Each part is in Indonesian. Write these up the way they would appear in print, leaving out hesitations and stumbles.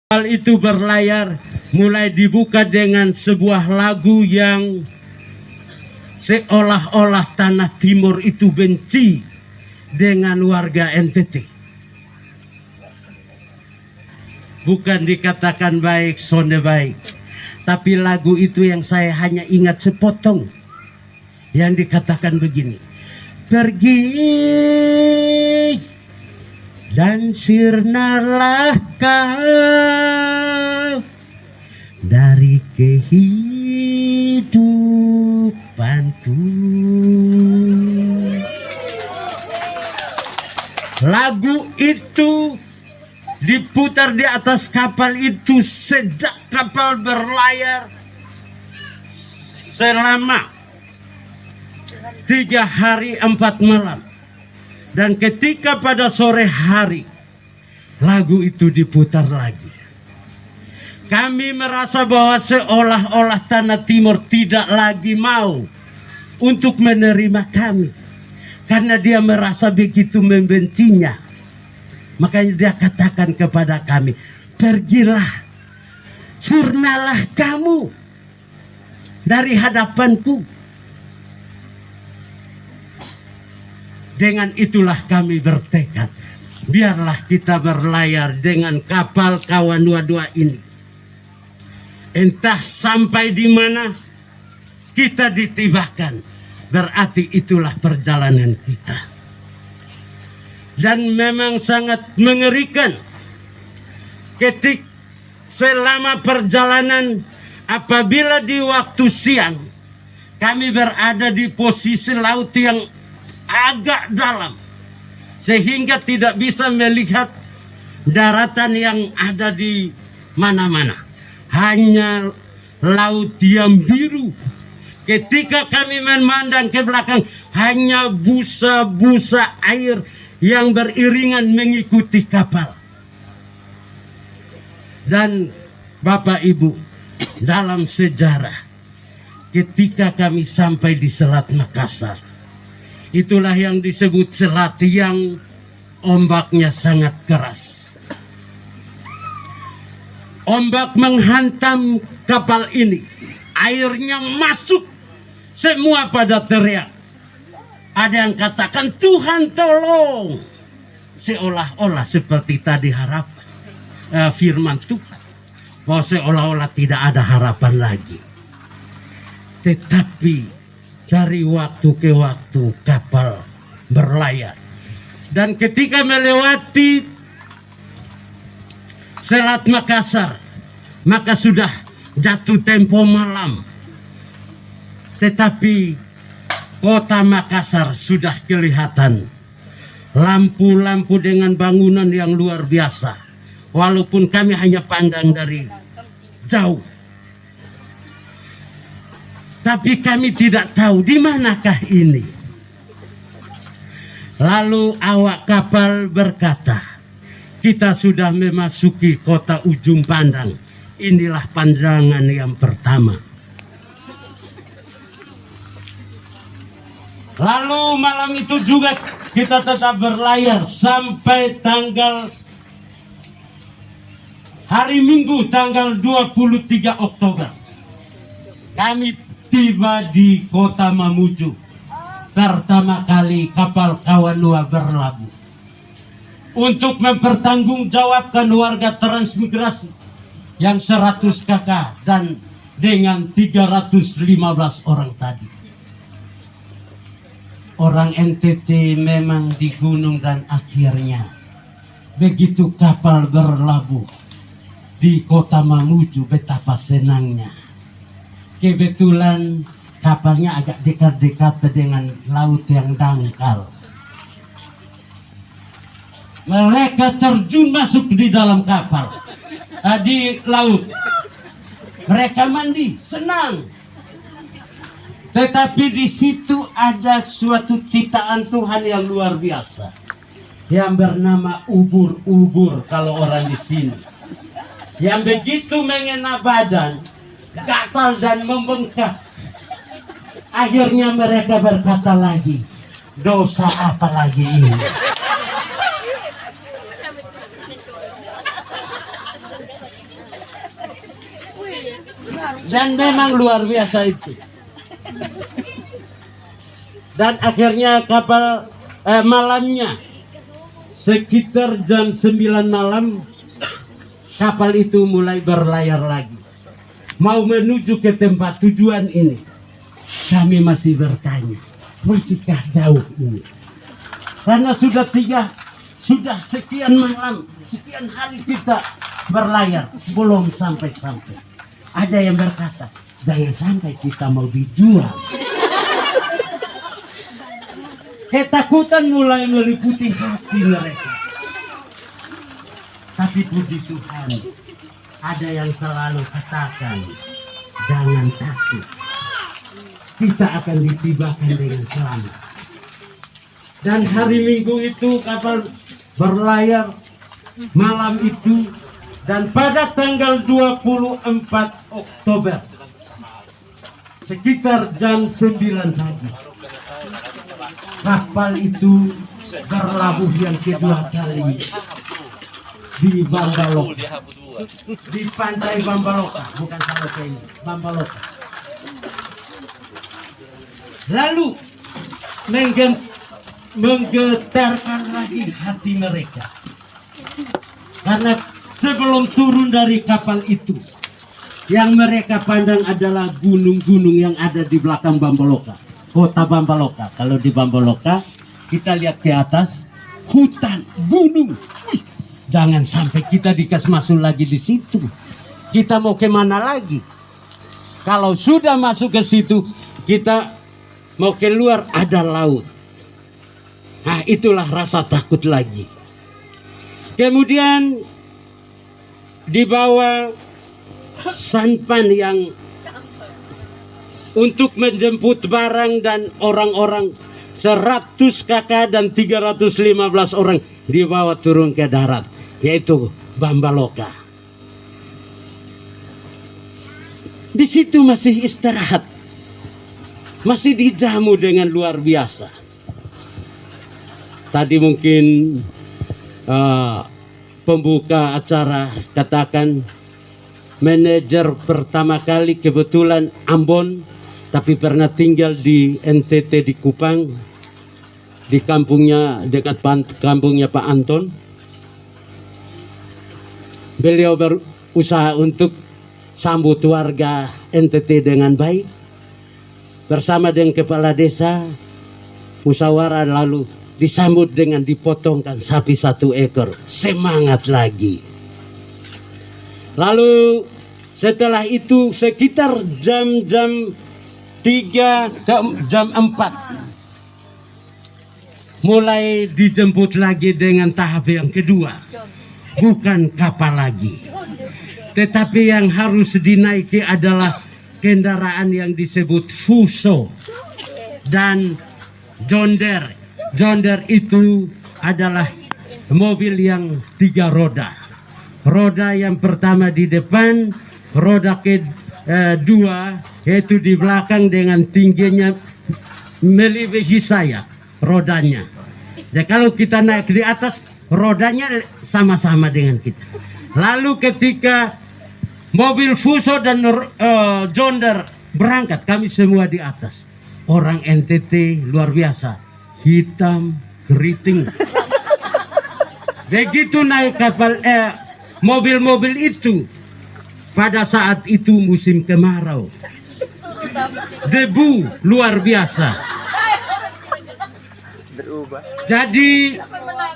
Hal itu berlayar, mulai dibuka dengan sebuah lagu yang seolah-olah tanah timur itu benci dengan warga NTT. Bukan dikatakan baik, sonde baik, tapi lagu itu yang saya hanya ingat sepotong, yang dikatakan begini: pergi dan sirnalah kau dari kehidupanku. Lagu itu diputar di atas kapal itu sejak kapal berlayar selama 3 hari 4 malam. Dan ketika pada sore hari lagu itu diputar lagi, kami merasa bahwa seolah-olah tanah timur tidak lagi mau untuk menerima kami, karena dia merasa begitu membencinya. Makanya dia katakan kepada kami, pergilah, sirnalah kamu dari hadapanku. Dengan itulah kami bertekad, biarlah kita berlayar dengan kapal Kawanua-2 ini. Entah sampai di mana kita ditibakan, berarti itulah perjalanan kita. Dan memang sangat mengerikan ketika selama perjalanan, apabila di waktu siang kami berada di posisi laut yang agak dalam, sehingga tidak bisa melihat daratan yang ada di mana-mana, hanya laut yang biru. Ketika kami memandang ke belakang, hanya busa-busa air yang beriringan mengikuti kapal. Dan Bapak Ibu, dalam sejarah, ketika kami sampai di Selat Makassar, itulah yang disebut selat yang ombaknya sangat keras. Ombak menghantam kapal ini, airnya masuk, semua pada teriak. Ada yang katakan, Tuhan tolong, seolah-olah seperti tadi harapan firman Tuhan, bahwa seolah-olah tidak ada harapan lagi. Tetapi dari waktu ke waktu kapal berlayar, dan ketika melewati Selat Makassar, maka sudah jatuh tempo malam. Tetapi kota Makassar sudah kelihatan, lampu-lampu dengan bangunan yang luar biasa, walaupun kami hanya pandang dari jauh. Tapi kami tidak tahu di manakah ini. Lalu awak kapal berkata, kita sudah memasuki kota Ujung Pandang. Inilah pandangan yang pertama. Lalu malam itu juga kita tetap berlayar sampai tanggal hari Minggu tanggal 23 Oktober. Kami tiba di kota Mamuju. Pertama kali kapal Kawanua berlabuh untuk mempertanggungjawabkan warga transmigrasi yang 100 kakak dan dengan 315 orang tadi. Orang NTT memang di gunung, dan akhirnya begitu kapal berlabuh di kota Mamuju, betapa senangnya. Kebetulan kapalnya agak dekat-dekat dengan laut yang dangkal. Mereka terjun masuk di dalam kapal, di laut. Mereka mandi, senang. Tetapi di situ ada suatu ciptaan Tuhan yang luar biasa, yang bernama ubur-ubur kalau orang di sini, yang begitu mengena badan, gatal dan membengkak. Akhirnya mereka berkata lagi, dosa apa lagi ini? Dan memang luar biasa itu. Dan akhirnya kapal malamnya sekitar jam 9 malam kapal itu mulai berlayar lagi, mau menuju ke tempat tujuan ini. Kami masih bertanya, masihkah jauh ini? Karena sudah sekian malam, sekian hari kita berlayar, belum sampai-sampai. Ada yang berkata, jangan sampai kita mau dijual. Ketakutan mulai meliputi hati mereka. Tapi puji Tuhan, ada yang selalu katakan, jangan takut. Kita akan ditibakan dengan selamat. Dan hari Minggu itu kapal berlayar malam itu, dan pada tanggal 24 Oktober sekitar jam 9 pagi kapal itu berlabuh yang kedua kali di Bambaloka, di pantai Bambaloka, bukan Samosir ini, Bambaloka. Lalu menggetarkan lagi hati mereka, karena sebelum turun dari kapal itu, yang mereka pandang adalah gunung-gunung yang ada di belakang Bambaloka, kota Bambaloka. Kalau di Bambaloka kita lihat ke atas, hutan, gunung. Jangan sampai kita dikasih masuk lagi di situ. Kita mau kemana lagi? Kalau sudah masuk ke situ, kita mau keluar ada laut. Nah, itulah rasa takut lagi. Kemudian dibawa sampan yang untuk menjemput barang dan orang-orang 100 kakak dan 315 orang dibawa turun ke darat, yaitu Bambaloka. Di situ masih istirahat, masih dijamu dengan luar biasa. Tadi mungkin pembuka acara katakan manajer pertama kali kebetulan Ambon, tapi pernah tinggal di NTT di Kupang, di kampungnya dekat kampungnya Pak Anton. Beliau berusaha untuk sambut warga NTT dengan baik, bersama dengan kepala desa, musyawarah, lalu disambut dengan dipotongkan sapi 1 ekor. Semangat lagi. Lalu setelah itu sekitar jam 3 ke jam 4 mulai dijemput lagi dengan tahap yang kedua. Bukan kapal lagi, tetapi yang harus dinaiki adalah kendaraan yang disebut Fuso dan John Deere. John Deere itu adalah mobil yang 3 roda. Roda yang pertama di depan, roda kedua yaitu di belakang dengan tingginya melebihi saya rodanya. Jadi kalau kita naik di atas, rodanya sama-sama dengan kita. Lalu ketika mobil Fuso dan John Deere berangkat, kami semua di atas. Orang NTT luar biasa, hitam, keriting. Begitu naik kapal mobil-mobil itu, pada saat itu musim kemarau, debu luar biasa. Jadi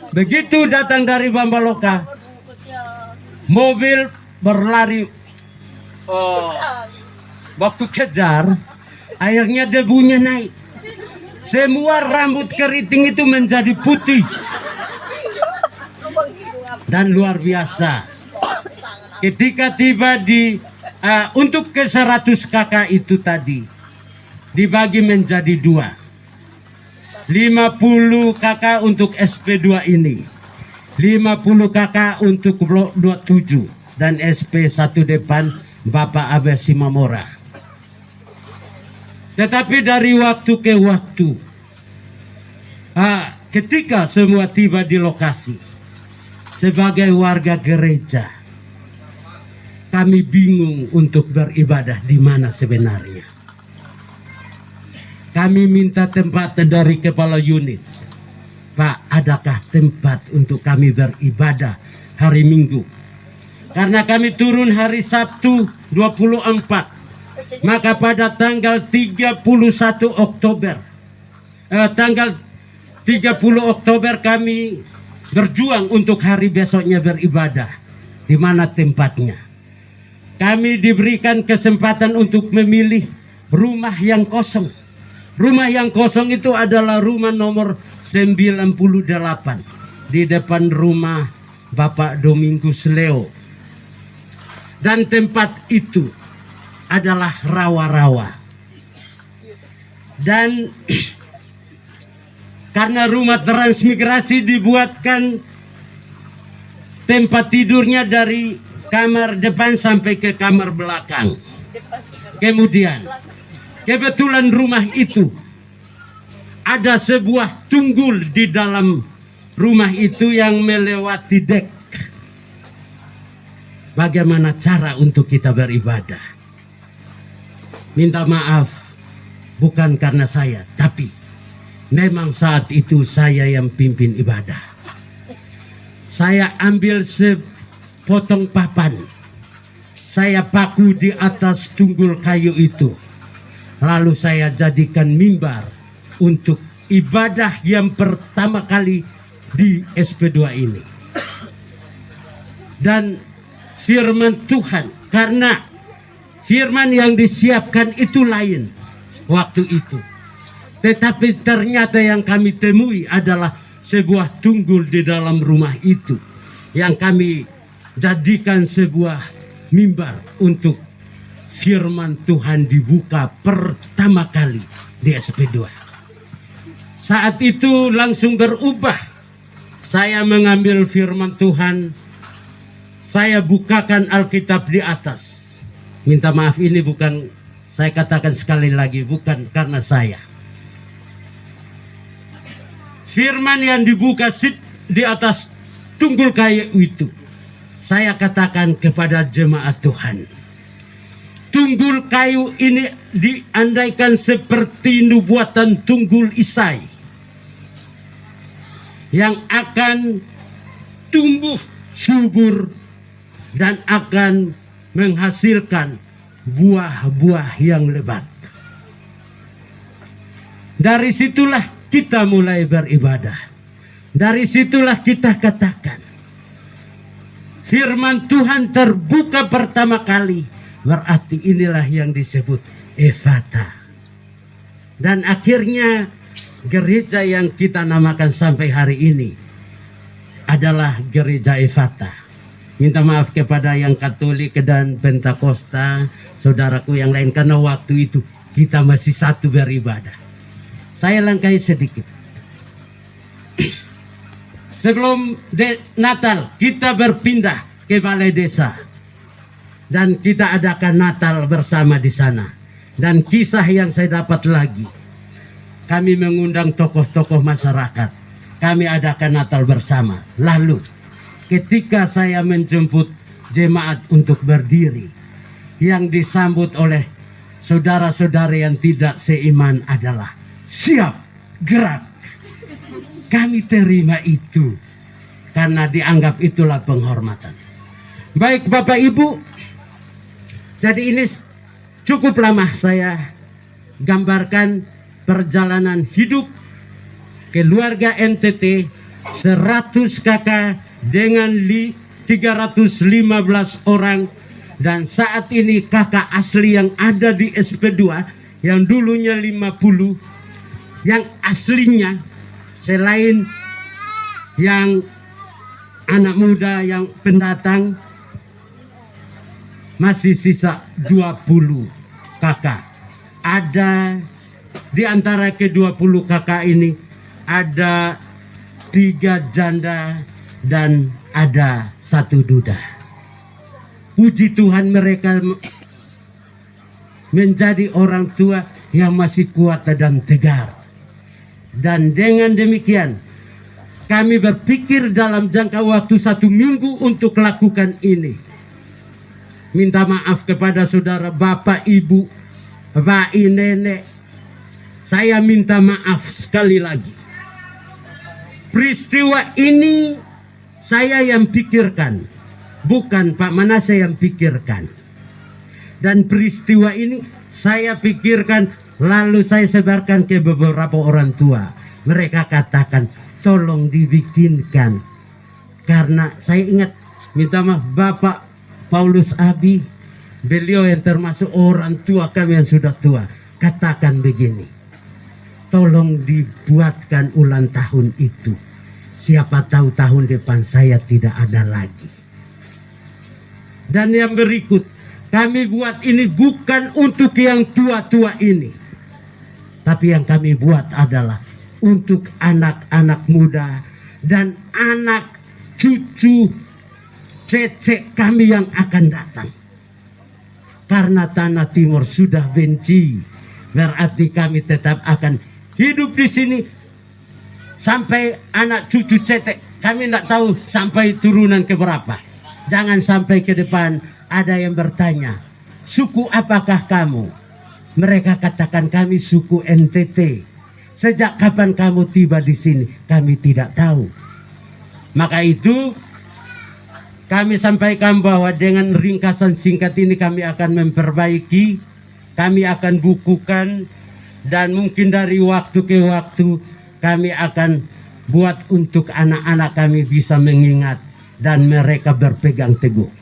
begitu datang dari Bambaloka, mobil berlari, waktu kejar, akhirnya debunya naik. Semua rambut keriting itu menjadi putih dan luar biasa. Ketika tiba di untuk ke 100 kakak itu tadi dibagi menjadi 2. 50 kakak untuk SP2 ini, 50 kakak untuk blok 27 dan SP1 depan Bapak Abel Simamora. Tetapi dari waktu ke waktu, ketika semua tiba di lokasi sebagai warga gereja, kami bingung untuk beribadah di mana sebenarnya. Kami minta tempat dari kepala unit. Pak, adakah tempat untuk kami beribadah hari Minggu? Karena kami turun hari Sabtu 24. Maka pada tanggal 31 Oktober, tanggal 30 Oktober kami berjuang untuk hari besoknya beribadah. Di mana tempatnya? Kami diberikan kesempatan untuk memilih rumah yang kosong. Rumah yang kosong itu adalah rumah nomor 98 di depan rumah Bapak Domingus Leo. Dan tempat itu adalah rawa-rawa. Dan karena rumah transmigrasi dibuatkan tempat tidurnya dari kamar depan sampai ke kamar belakang. Kemudian kebetulan rumah itu ada sebuah tunggul di dalam rumah itu yang melewati dek. Bagaimana cara untuk kita beribadah? Minta maaf, bukan karena saya, tapi memang saat itu saya yang pimpin ibadah. Saya ambil sepotong papan, saya paku di atas tunggul kayu itu. Lalu saya jadikan mimbar untuk ibadah yang pertama kali di SP2 ini. Dan firman Tuhan, karena firman yang disiapkan itu lain waktu itu. Tetapi ternyata yang kami temui adalah sebuah tunggul di dalam rumah itu, yang kami jadikan sebuah mimbar untuk firman Tuhan dibuka pertama kali di SP2. Saat itu langsung berubah. Saya mengambil firman Tuhan, saya bukakan Alkitab di atas. Minta maaf, ini bukan, saya katakan sekali lagi, bukan karena saya. Firman yang dibuka di atas tunggul kayu itu, saya katakan kepada jemaat Tuhan, tunggul kayu ini diandaikan seperti nubuatan tunggul Isai yang akan tumbuh subur dan akan menghasilkan buah-buah yang lebat. Dari situlah kita mulai beribadah. Dari situlah kita katakan, firman Tuhan terbuka pertama kali, berarti inilah yang disebut Efata. Dan akhirnya gereja yang kita namakan sampai hari ini adalah gereja Efata. Minta maaf kepada yang Katolik dan Pentakosta, saudaraku yang lain, karena waktu itu kita masih satu beribadah. Saya langkahi sedikit. Sebelum Natal kita berpindah ke balai desa dan kita adakan Natal bersama di sana. Dan kisah yang saya dapat lagi, kami mengundang tokoh-tokoh masyarakat, kami adakan Natal bersama. Lalu ketika saya menjemput jemaat untuk berdiri, yang disambut oleh saudara-saudara yang tidak seiman adalah siap, gerak. Kami terima itu karena dianggap itulah penghormatan. Baik Bapak Ibu, jadi ini cukup lama saya gambarkan perjalanan hidup keluarga NTT 100 kakak dengan 315 orang. Dan saat ini kakak asli yang ada di SP2 yang dulunya 50, yang aslinya selain yang anak muda yang pendatang, masih sisa 20 kakak. Ada di antara ke-20 kakak ini ada 3 janda dan ada 1 duda. Puji Tuhan, mereka menjadi orang tua yang masih kuat dan tegar. Dan dengan demikian kami berpikir dalam jangka waktu 1 minggu untuk lakukan ini. minta maaf kepada saudara bapak, ibu, bapak, nenek. Saya minta maaf sekali lagi. Peristiwa ini saya yang pikirkan, bukan Pak Manase yang pikirkan. Dan peristiwa ini saya pikirkan, lalu saya sebarkan ke beberapa orang tua. Mereka katakan, tolong dibikinkan. Karena saya ingat, minta maaf Bapak Paulus Abi, beliau yang termasuk orang tua kami yang sudah tua, katakan begini, tolong dibuatkan ulang tahun itu. Siapa tahu tahun depan saya tidak ada lagi. Dan yang berikut, kami buat ini bukan untuk yang tua-tua ini, tapi yang kami buat adalah untuk anak-anak muda dan anak cucu cecek kami yang akan datang. Karena tanah timur sudah benci, berarti kami tetap akan hidup di sini sampai anak cucu cetek. Kami tidak tahu sampai turunan keberapa. Jangan sampai ke depan ada yang bertanya, suku apakah kamu? Mereka katakan kami suku NTT. Sejak kapan kamu tiba di sini? Kami tidak tahu. Maka itu kami sampaikan bahwa dengan ringkasan singkat ini kami akan memperbaiki, kami akan bukukan, dan mungkin dari waktu ke waktu kami akan buat untuk anak-anak kami bisa mengingat dan mereka berpegang teguh.